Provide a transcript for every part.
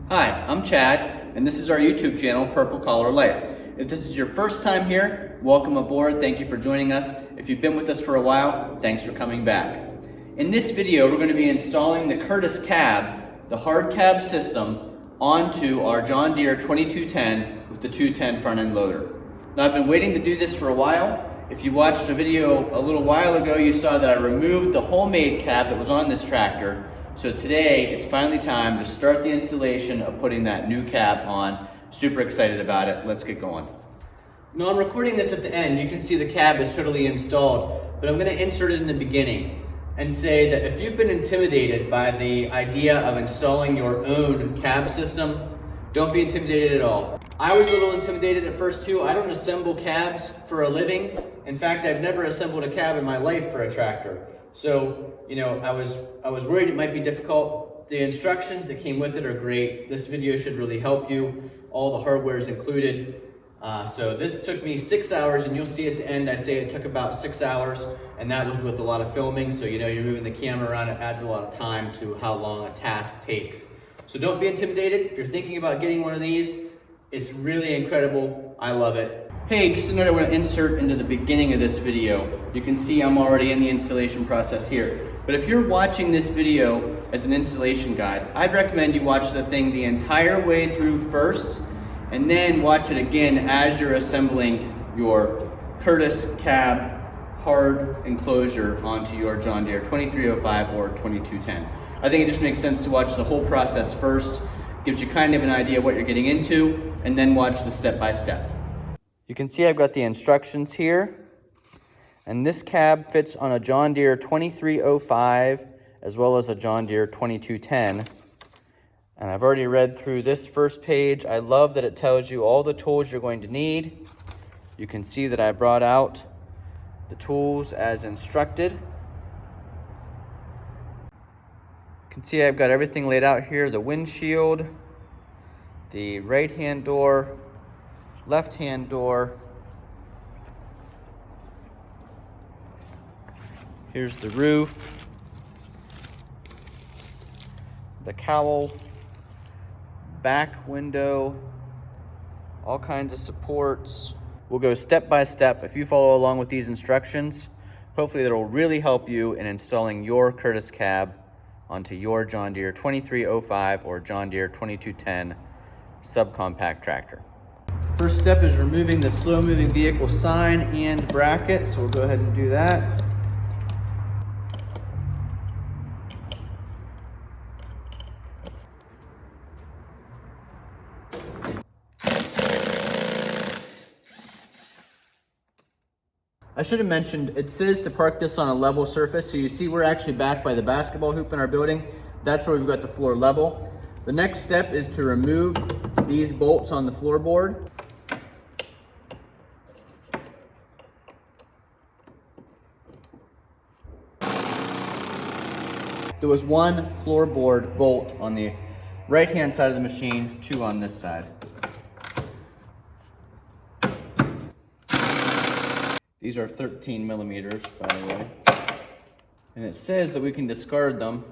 Hi, I'm Chad, and this is our YouTube channel, Purple Collar Life. If this is your first time here, welcome aboard. Thank you for joining us. If you've been with us for a while, thanks for coming back. In this video, we're going to be installing the Curtis cab, the hard cab system, onto our John Deere 2210 with the 210 front end loader. Now, I've been waiting to do this for a while. If you watched a video a little while ago, you saw that I removed the homemade cab that was on this tractor. So today, it's finally time to start the installation of putting that new cab on. Super excited about it. Let's get going. Now, I'm recording this at the end. You can see the cab is totally installed, but I'm going to insert it in the beginning and say that if you've been intimidated by the idea of installing your own cab system, don't be intimidated at all. I was a little intimidated at first too. I don't assemble cabs for a living. In fact, I've never assembled a cab in my life for a tractor. So, I was worried it might be difficult. The instructions that came with it are great. This video should really help you. All the hardware is included. So this took me 6 hours, and you'll see at the end I say it took about 6 hours, and that was with a lot of filming. So you're moving the camera around, it adds a lot of time to how long a task takes. So don't be intimidated. If you're thinking about getting one of these, it's really incredible. I love it. Hey, just a note I want to insert into the beginning of this video. You can see I'm already in the installation process here. But if you're watching this video as an installation guide, I'd recommend you watch the thing the entire way through first, and then watch it again as you're assembling your Curtis cab hard enclosure onto your John Deere 2305 or 2210. I think it just makes sense to watch the whole process first, gives you kind of an idea what you're getting into, and then watch the step-by-step. You can see I've got the instructions here, and this cab fits on a John Deere 2305 as well as a John Deere 2210. And I've already read through this first page. I love that it tells you all the tools you're going to need. You can see that I brought out the tools as instructed. You can see I've got everything laid out here: the windshield, the right-hand door, left-hand door. Here's the roof, the cowl, back window, all kinds of supports. We'll go step by step. If you follow along with these instructions, hopefully that'll really help you in installing your Curtis cab onto your John Deere 2305 or John Deere 2210 subcompact tractor. First step is removing the slow moving vehicle sign and bracket, so we'll go ahead and do that. I should have mentioned, it says to park this on a level surface, so you see we're actually back by the basketball hoop in our building. That's where we've got the floor level. The next step is to remove these bolts on the floorboard. There was one floorboard bolt on the right-hand side of the machine, two on this side. These are 13 millimeters, by the way. And it says that we can discard them.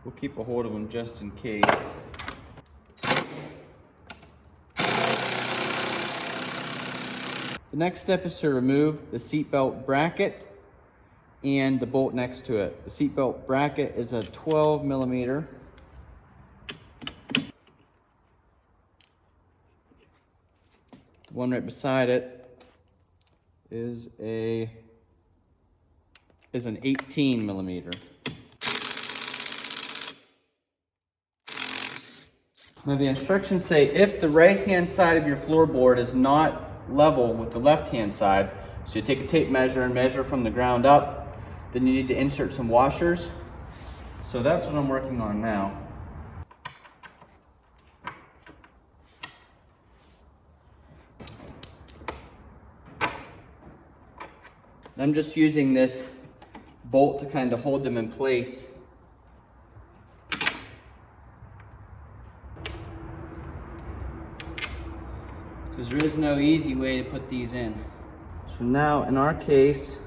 We'll keep a hold of them just in case. The next step is to remove the seatbelt bracket and the bolt next to it. The seatbelt bracket is a 12 millimeter. The one right beside it is an 18 millimeter. Now the instructions say if the right-hand side of your floorboard is not level with the left-hand side, so you take a tape measure and measure from the ground up, then you need to insert some washers. So that's what I'm working on now. I'm just using this bolt to kind of hold them in place. Because there is no easy way to put these in. So now, in our case,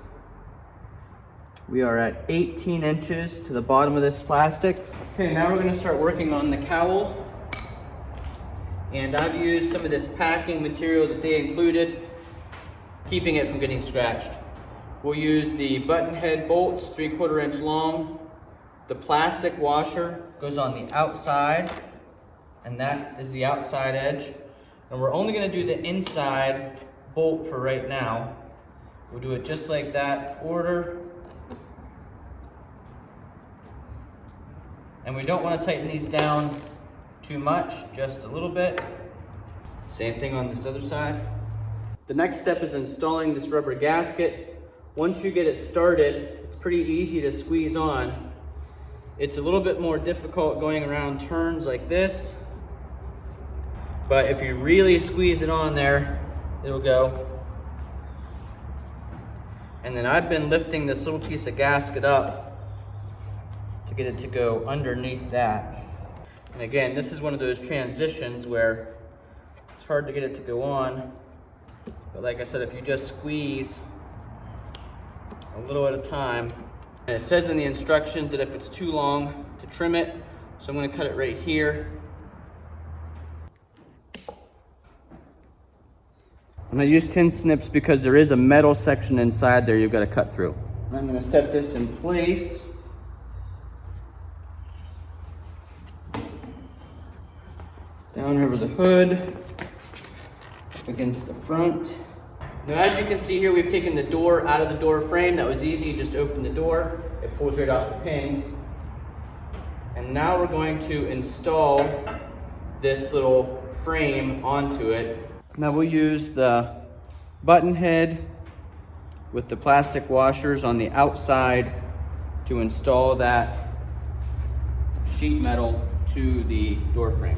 We are at 18 inches to the bottom of this plastic. Okay, now we're gonna start working on the cowl. And I've used some of this packing material that they included, keeping it from getting scratched. We'll use the button head bolts, 3/4 inch long. The plastic washer goes on the outside, and that is the outside edge. And we're only gonna do the inside bolt for right now. We'll do it just like that, order. And we don't want to tighten these down too much, just a little bit. Same thing on this other side. The next step is installing this rubber gasket. Once you get it started, it's pretty easy to squeeze on. It's a little bit more difficult going around turns like this, but if you really squeeze it on there, it'll go. And then I've been lifting this little piece of gasket up to get it to go underneath that. And again, this is one of those transitions where it's hard to get it to go on. But like I said, if you just squeeze a little at a time, and it says in the instructions that if it's too long to trim it, so I'm gonna cut it right here. And I use tin snips because there is a metal section inside there you've got to cut through. I'm going to set this in place. Down over the hood, up against the front. Now as you can see here, we've taken the door out of the door frame. That was easy, you just open the door, it pulls right off the pins. And now we're going to install this little frame onto it. Now we'll use the button head with the plastic washers on the outside to install that sheet metal to the door frame.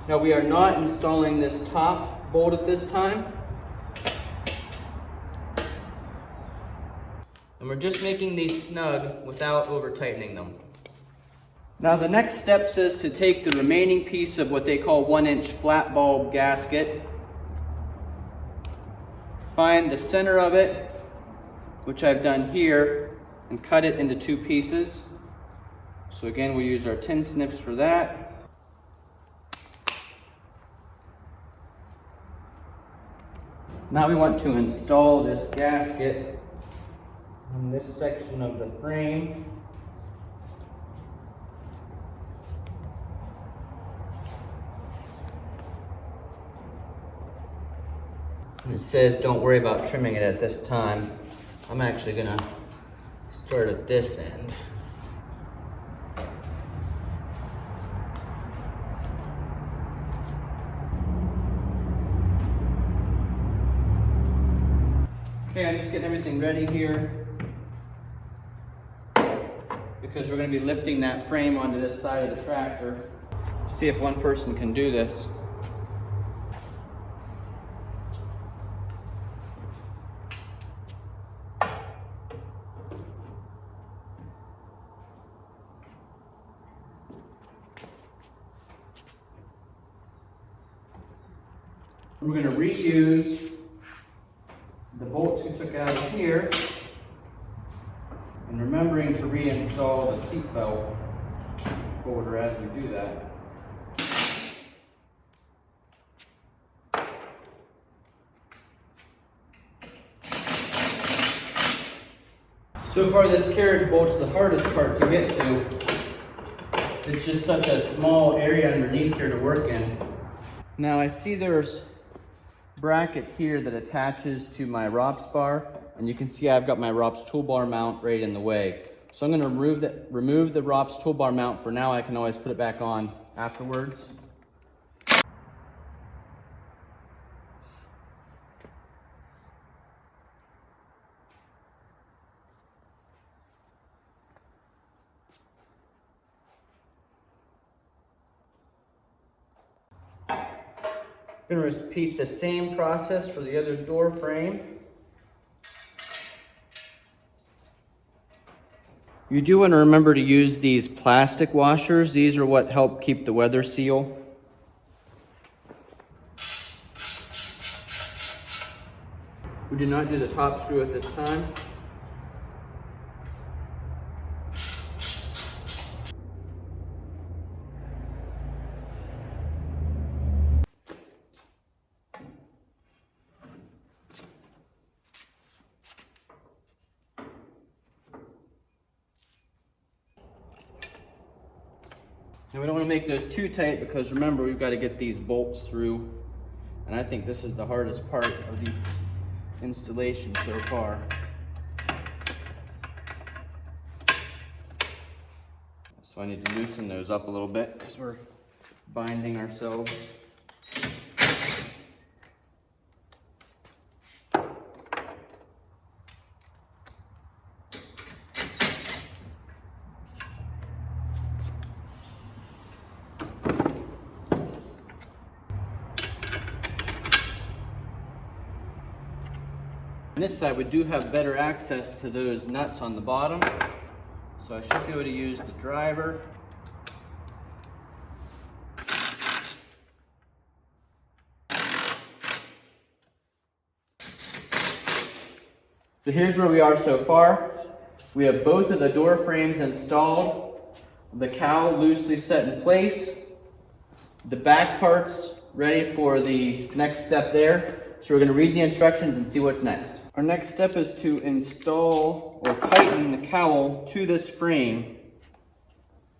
Now we are not installing this top bolt at this time. And we're just making these snug without over tightening them. Now the next step is to take the remaining piece of what they call 1-inch flat bulb gasket, find the center of it, which I've done here, and cut it into 2 pieces. So again, we'll use our tin snips for that. Now we want to install this gasket on this section of the frame. And it says don't worry about trimming it at this time. I'm actually gonna start at this end. Okay, I'm just getting everything ready here because we're going to be lifting that frame onto this side of the tractor. See if one person can do this. We're going to reuse the bolts we took out of here, and remembering to reinstall the seat belt holder as we do that. So far this carriage bolt's the hardest part to get to. It's just such a small area underneath here to work in. Now I see there's bracket here that attaches to my ROPS bar, and you can see I've got my ROPS toolbar mount right in the way. So I'm going to remove the ROPS toolbar mount for now. I can always put it back on afterwards. I'm going to repeat the same process for the other door frame. You do want to remember to use these plastic washers. These are what help keep the weather seal. We do not do the top screw at this time. Now we don't want to make those too tight because remember we've got to get these bolts through, and I think this is the hardest part of the installation so far. So I need to loosen those up a little bit because we're binding ourselves. On this side, we do have better access to those nuts on the bottom, so I should be able to use the driver. So here's where we are so far. We have both of the door frames installed, the cowl loosely set in place, the back parts ready for the next step there. So we're going to read the instructions and see what's next. Our next step is to install or tighten the cowl to this frame.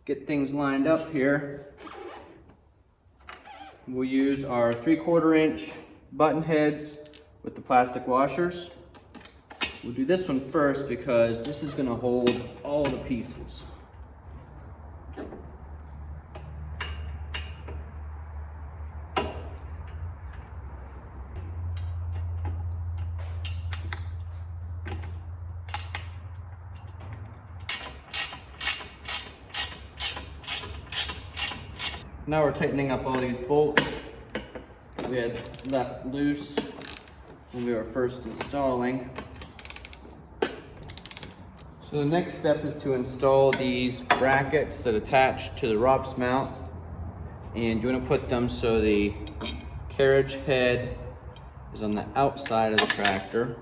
Get things lined up here. We'll use our 3/4 inch button heads with the plastic washers. We'll do this one first because this is going to hold all the pieces. Now we're tightening up all these bolts we had left loose when we were first installing. So the next step is to install these brackets that attach to the ROPS mount, and you want to put them so the carriage head is on the outside of the tractor.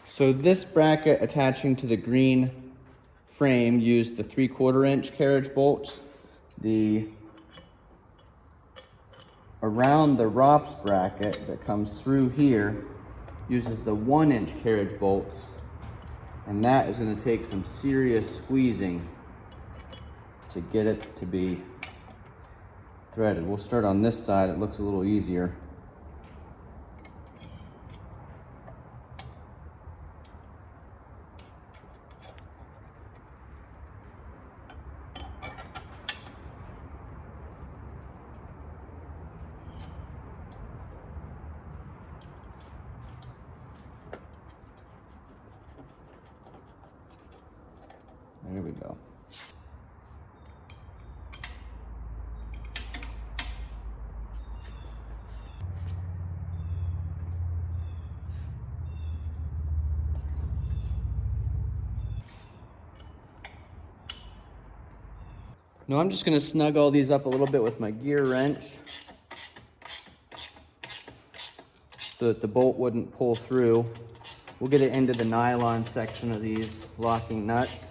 So this bracket attaching to the green frame used the 3/4 inch carriage bolts. The around the ROPS bracket that comes through here uses the 1 inch carriage bolts, and that is going to take some serious squeezing to get it to be threaded. We'll start on this side. It looks a little easier. There we go. Now I'm just going to snug all these up a little bit with my gear wrench so that the bolt wouldn't pull through. We'll get it into the nylon section of these locking nuts.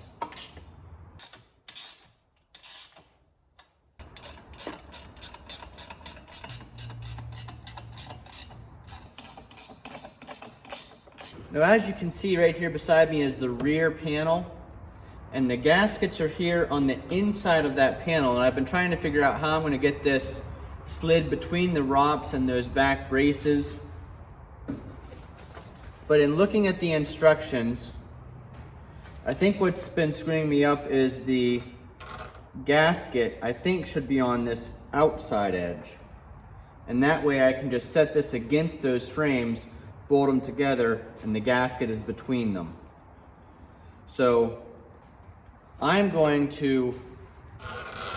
Now, as you can see right here beside me is the rear panel, and the gaskets are here on the inside of that panel, and I've been trying to figure out how I'm going to get this slid between the ROPS and those back braces. But in looking at the instructions, I think what's been screwing me up is the gasket, I think, should be on this outside edge. And that way I can just set this against those frames, bolt them together, and the gasket is between them. So I'm going to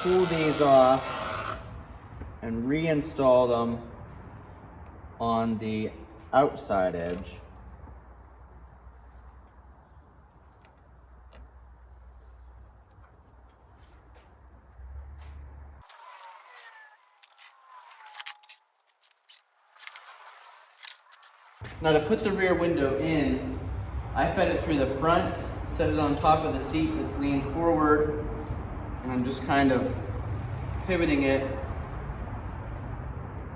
pull these off and reinstall them on the outside edge. Now to put the rear window in, I fed it through the front, set it on top of the seat that's leaned forward, and I'm just kind of pivoting it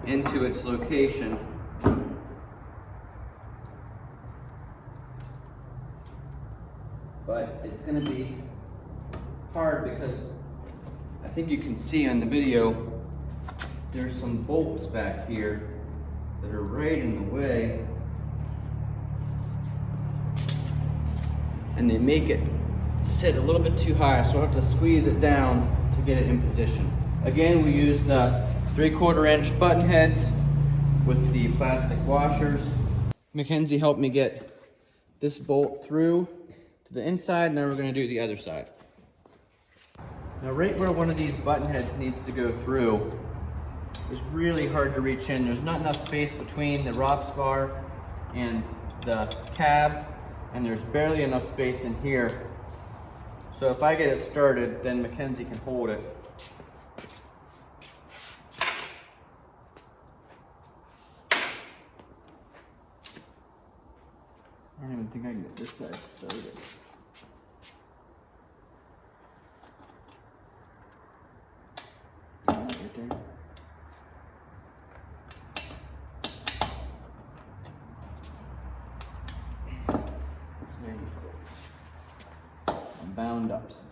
into its location. But it's going to be hard because I think you can see on the video there's some bolts back here that are right in the way, and they make it sit a little bit too high, so I'll have to squeeze it down to get it in position. Again, we use the 3/4 inch button heads with the plastic washers. Mackenzie helped me get this bolt through to the inside, and then we're going to do the other side. Now right where one of these button heads needs to go through is really hard to reach in. There's not enough space between the ROPS bar and the cab, and there's barely enough space in here. So if I get it started, then Mackenzie can hold it. I don't even think I can get this side started. Right there. Very close. I'm bound up somehow.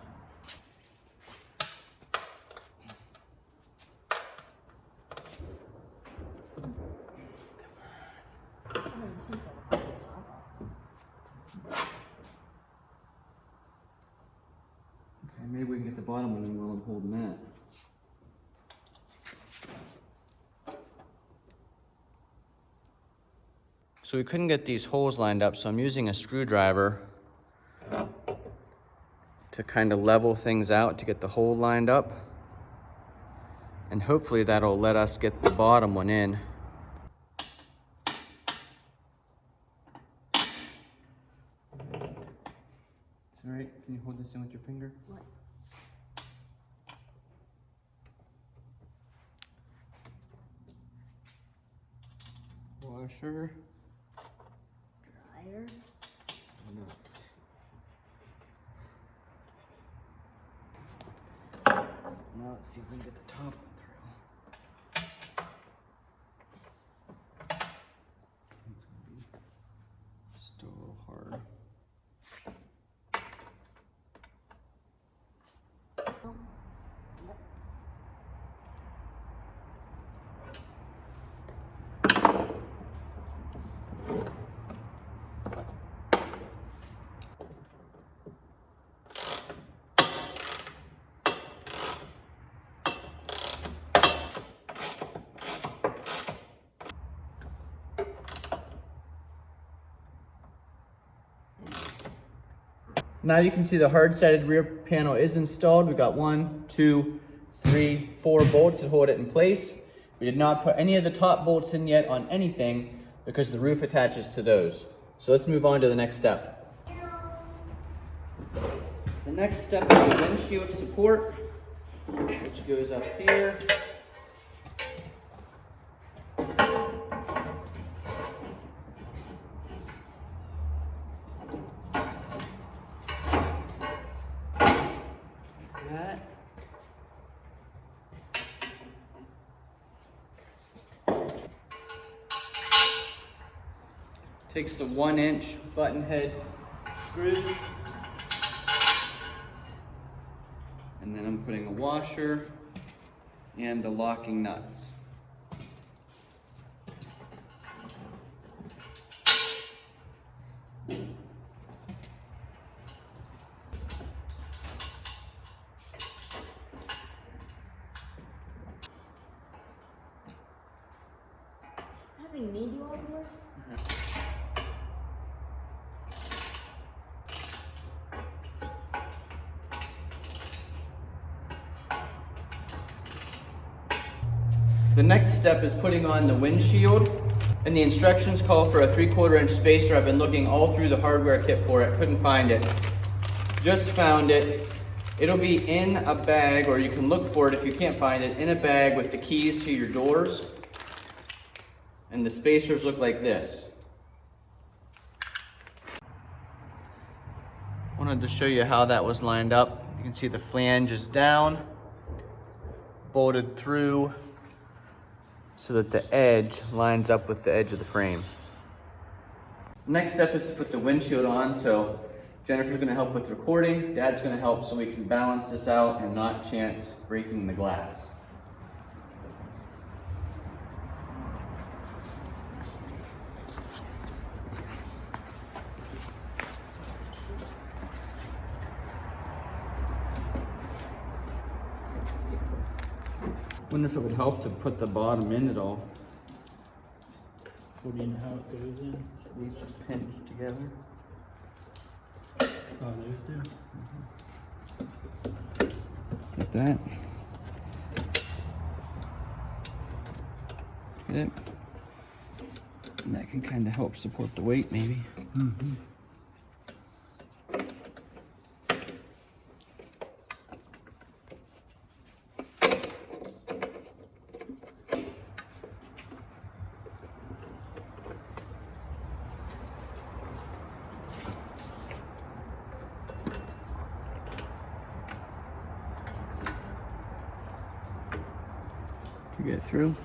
Okay, maybe we can get the bottom one in while I'm holding that. So we couldn't get these holes lined up, so I'm using a screwdriver to kind of level things out to get the hole lined up. And hopefully that'll let us get the bottom one in. Is that right? Can you hold this in with your finger? What? Washer. Dryer. Now let's see if we can get the top one through. It's gonna be still a little hard. Now you can see the hard-sided rear panel is installed. We've got 1, 2, 3, 4 bolts that hold it in place. We did not put any of the top bolts in yet on anything because the roof attaches to those. So let's move on to the next step. The next step is the windshield support, which goes up here. That. Takes the 1-inch button head screws, and then I'm putting a washer and the locking nuts. Having me do all the work? The next step is putting on the windshield, and the instructions call for a 3/4 inch spacer. I've been looking all through the hardware kit for it, couldn't find it. Just found it. It'll be in a bag, or you can look for it if you can't find it, in a bag with the keys to your doors. And the spacers look like this. Wanted to show you how that was lined up. You can see the flange is down, bolted through so that the edge lines up with the edge of the frame. Next step is to put the windshield on. So Jennifer's gonna help with recording, Dad's gonna help so we can balance this out and not chance breaking the glass. Wonder if it would help to put the bottom in at all. Well, do you know how it goes in? These just pinch together. Oh, those do? Like that. Get it? And that can kind of help support the weight, maybe. Mm-hmm. You get through.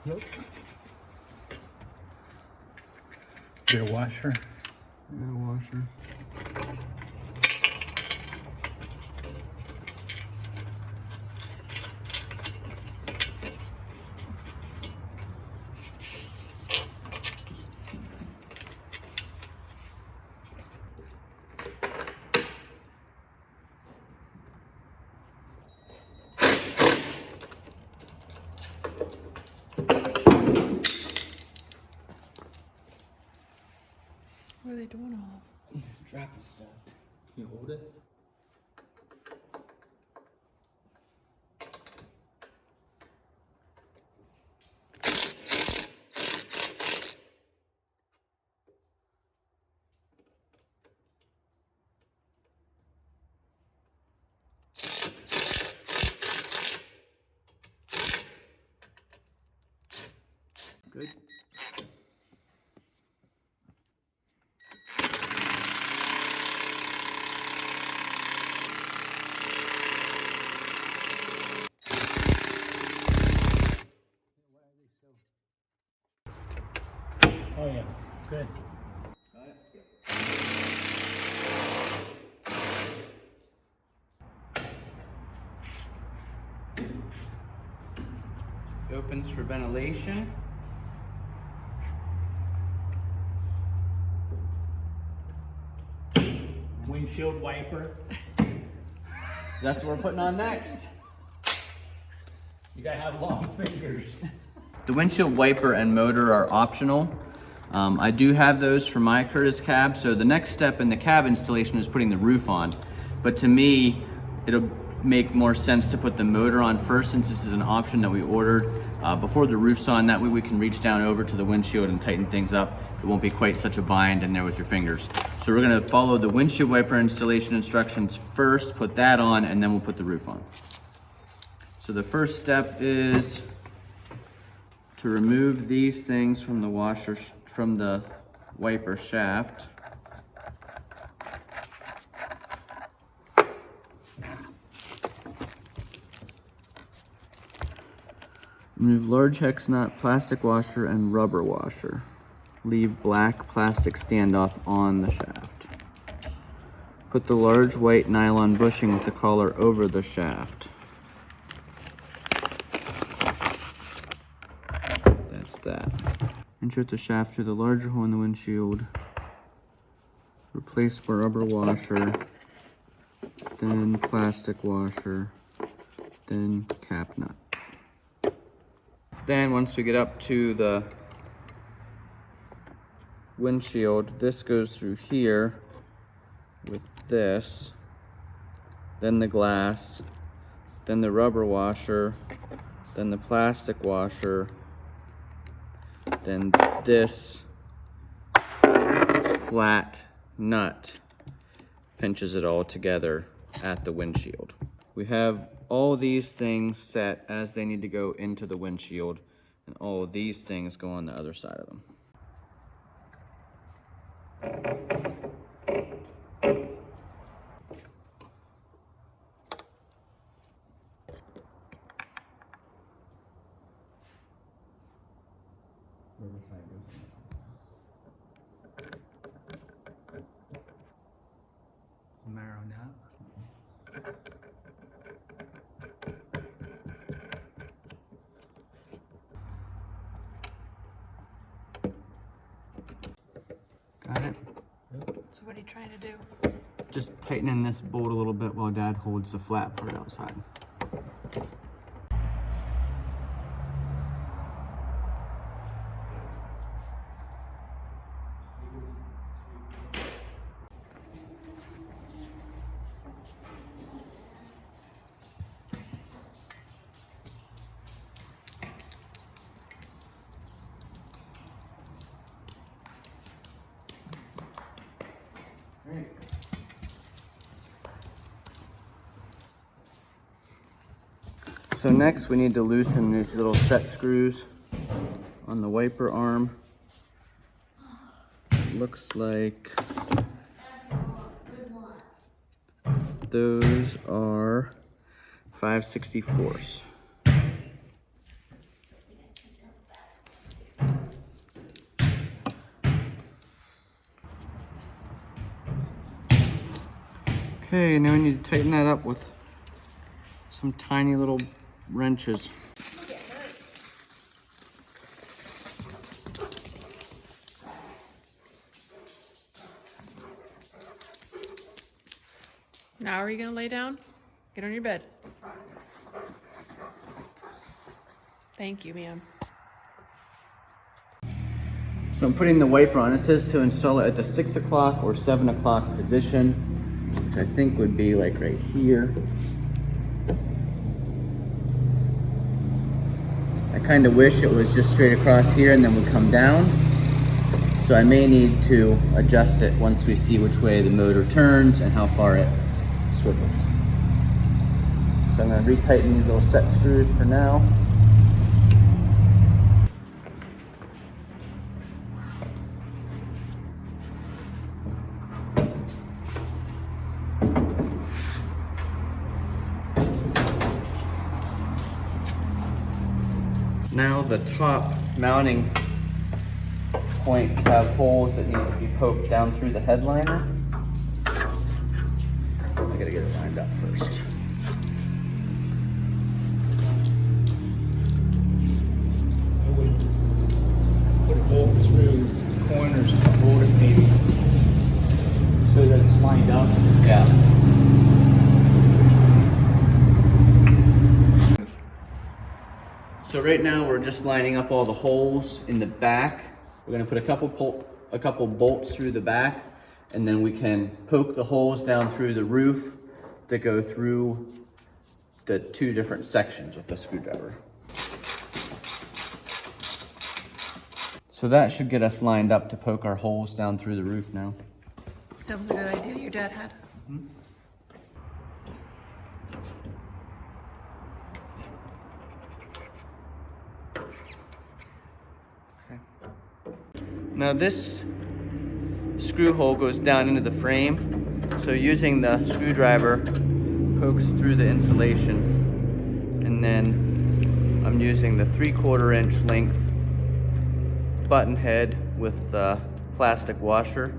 Yep. Get a washer. Got a washer. What are they doing all? Dropping stuff. Can you hold it? Good. Oh yeah, good. It opens for ventilation. Windshield wiper. That's what we're putting on next. You gotta have long fingers. The windshield wiper and motor are optional. I do have those for my Curtis cab, so the next step in the cab installation is putting the roof on. But to me, it'll make more sense to put the motor on first, since this is an option that we ordered before the roof's on. That way we can reach down over to the windshield and tighten things up. It won't be quite such a bind in there with your fingers. So we're gonna follow the windshield wiper installation instructions first, put that on, and then we'll put the roof on. So the first step is to remove these things from the washer, from the wiper shaft. Remove large hex nut, plastic washer, and rubber washer. Leave black plastic standoff on the shaft. Put the large white nylon bushing with the collar over the shaft. That's that. Insert the shaft through the larger hole in the windshield. Replace the rubber washer, then plastic washer, then cap nut. Then once we get up to the windshield, this goes through here with this, then the glass, then the rubber washer, then the plastic washer, then this flat nut pinches it all together at the windshield. We have all these things set as they need to go into the windshield, and all of these things go on the other side of them. Marrow nut. Got it? So what are you trying to do? Just tightening this bolt a little bit while Dad holds the flat part outside. Great. So next we need to loosen these little set screws on the wiper arm. Looks like those are 5/64. Okay, now we need to tighten that up with some tiny little wrenches. Now are you gonna lay down? Get on your bed. Thank you, ma'am. So I'm putting the wiper on. It says to install it at the 6 o'clock or 7 o'clock position, which I think would be like right here. I kind of wish it was just straight across here and then would come down. So I may need to adjust it once we see which way the motor turns and how far it swivels. So I'm going to retighten these little set screws for now. Now the top mounting points have holes that need to be poked down through the headliner. I gotta get it lined up first. Put a bolt through the corners to hold it maybe, so that it's lined up. Yeah. So right now we're just lining up all the holes in the back. We're gonna put a couple bolts through the back, and then we can poke the holes down through the roof that go through the two different sections with the screwdriver. So that should get us lined up to poke our holes down through the roof now. That was a good idea your dad had. Now this screw hole goes down into the frame, so using the screwdriver pokes through the insulation, and then I'm using the 3/4 inch length button head with the plastic washer.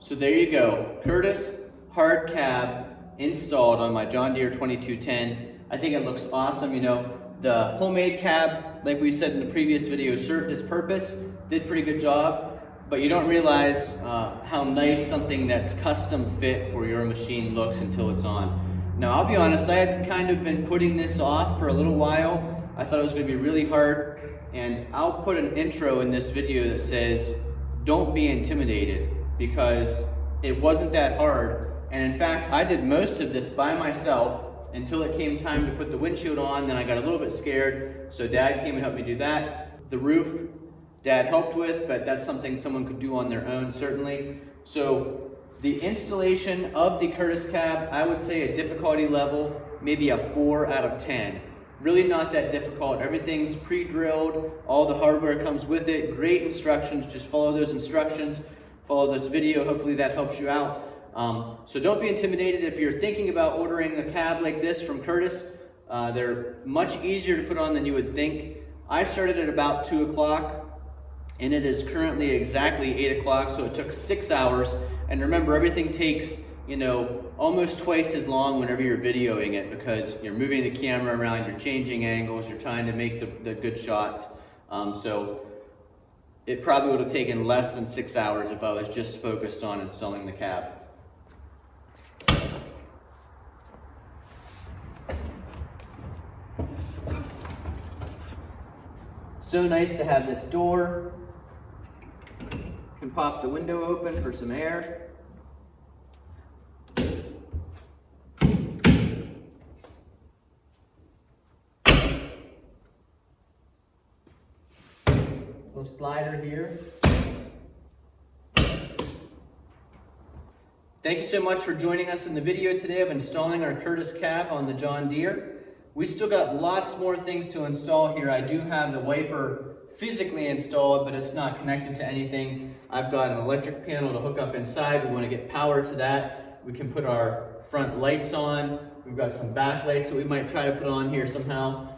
So there you go, Curtis hard cab installed on my John Deere 2210. I think it looks awesome. You know, The homemade cab, like we said in the previous video, served its purpose, did pretty good job, but you don't realize how nice something that's custom fit for your machine looks until it's on. Now, I'll be honest, I had kind of been putting this off for a little while. I thought it was gonna be really hard, and I'll put an intro in this video that says, don't be intimidated, because it wasn't that hard. And in fact, I did most of this by myself until it came time to put the windshield on. Then I got a little bit scared, so Dad came and helped me do that. The roof, Dad helped with, but that's something someone could do on their own, certainly. So the installation of the Curtis cab, I would say a difficulty level, maybe a 4 out of 10. Really not that difficult. Everything's pre-drilled, all the hardware comes with it, great instructions, just follow those instructions, follow this video, hopefully that helps you out. So don't be intimidated if you're thinking about ordering a cab like this from Curtis. They're much easier to put on than you would think. I started at about 2 o'clock and it is currently exactly 8 o'clock, so it took 6 hours. And remember, everything takes, you know, almost twice as long whenever you're videoing it, because you're moving the camera around, you're changing angles, you're trying to make the good shots. So it probably would have taken less than 6 hours if I was just focused on installing the cab. So nice to have this door. You can pop the window open for some air. Little slider here. Thank you so much for joining us in the video today of installing our Curtis cab on the John Deere. We still got lots more things to install here. I do have the wiper physically installed, but it's not connected to anything. I've got an electric panel to hook up inside. We want to get power to that. We can put our front lights on. We've got some back lights that we might try to put on here somehow.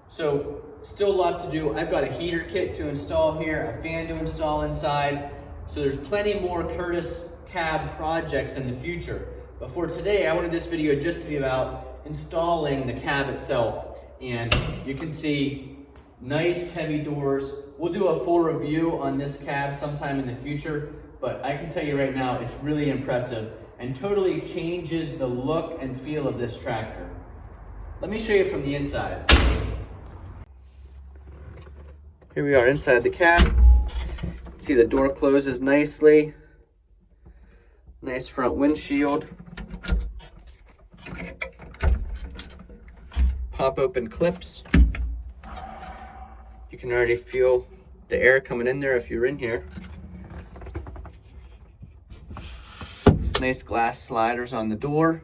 So still lots to do. I've got a heater kit to install here, a fan to install inside. So there's plenty more Curtis cab projects in the future. But for today, I wanted this video just to be about installing the cab itself. And you can see nice heavy doors. We'll do a full review on this cab sometime in the future, but I can tell you right now, it's really impressive and totally changes the look and feel of this tractor. Let me show you from the inside. Here we are inside the cab. See, the door closes nicely. Nice front windshield. Pop open clips. You can already feel the air coming in there if you're in here. Nice glass sliders on the door.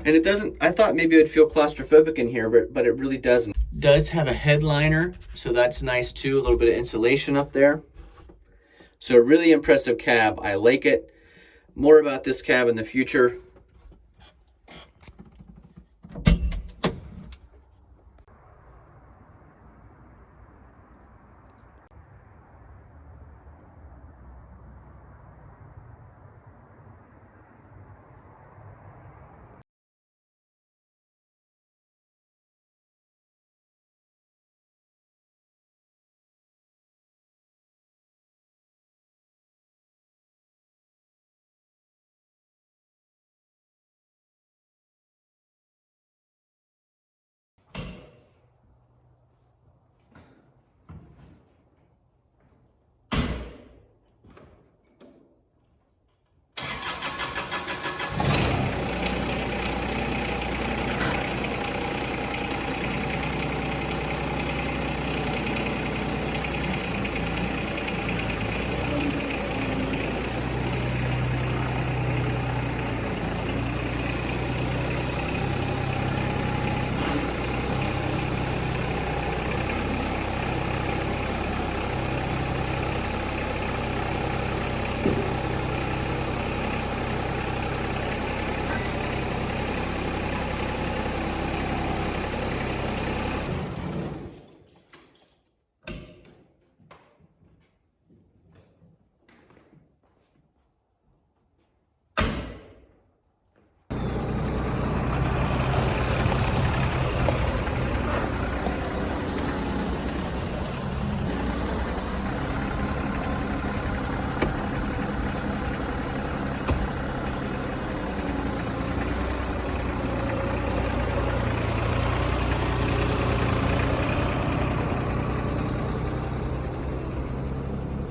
And it doesn't, I thought maybe it would feel claustrophobic in here, but it really doesn't. It does have a headliner, so that's nice too, a little bit of insulation up there. So a really impressive cab, I like it. More about this cab in the future.